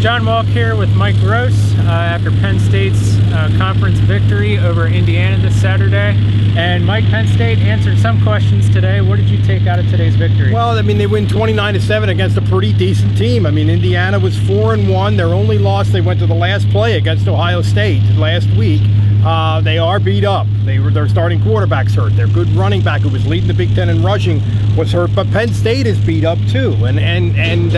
John Walk here with Mike Gross after Penn State's conference victory over Indiana this Saturday. And Mike, Penn State answered some questions today. What did you take out of today's victory? Well, I mean, they win 29-7 against a pretty decent team. I mean, Indiana was 4-1. Their only loss, they went to the last play against Ohio State last week. They are beat up. Their starting quarterback's hurt. Their good running back, who was leading the Big Ten in rushing, was hurt. But Penn State is beat up too. And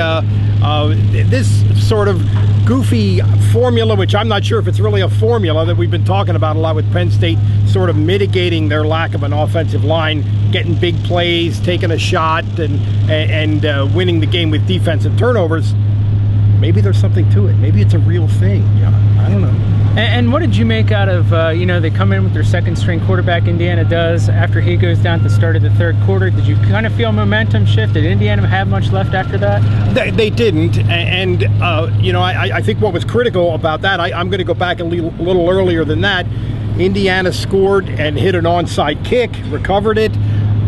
this sort of goofy formula, which I'm not sure if it's really a formula that we've been talking about a lot with Penn State, sort of mitigating their lack of an offensive line, getting big plays, taking a shot, and winning the game with defensive turnovers. Maybe there's something to it. Maybe it's a real thing. Yeah, I don't know. And what did you make out of, they come in with their second-string quarterback, Indiana does, after he goes down at the start of the third quarter? Did you kind of feel momentum shift? Did Indiana have much left after that? They didn't, and I think what was critical about that, I'm going to go back a little earlier than that. Indiana scored and hit an onside kick, recovered it.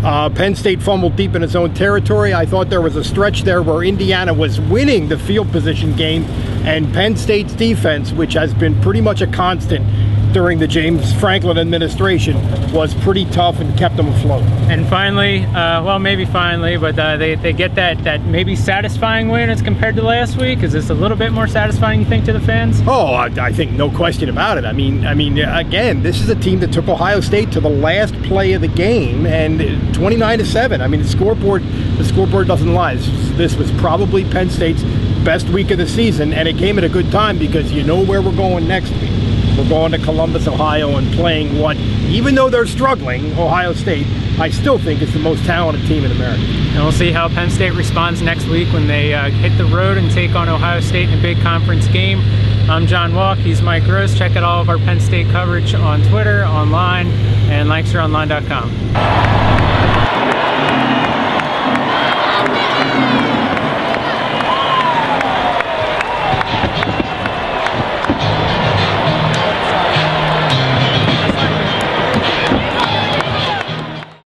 Penn State fumbled deep in its own territory. I thought there was a stretch there where Indiana was winning the field position game, and Penn State's defense, which has been pretty much a constant during the James Franklin administration, was pretty tough and kept them afloat. And finally, maybe finally, but they get that maybe satisfying win as compared to last week. Is this a little bit more satisfying, you think, to the fans? Oh, I think no question about it. I mean, again, this is a team that took Ohio State to the last play of the game, and 29-7. I mean, the scoreboard doesn't lie. This was probably Penn State's best week of the season, and it came at a good time because you know where we're going next week. We're going to Columbus, Ohio, and playing what, even though they're struggling, Ohio State, I still think is the most talented team in America. And we'll see how Penn State responds next week when they hit the road and take on Ohio State in a big conference game. I'm John Walk. He's Mike Gross. Check out all of our Penn State coverage on Twitter, online, and LancasterOnline.com.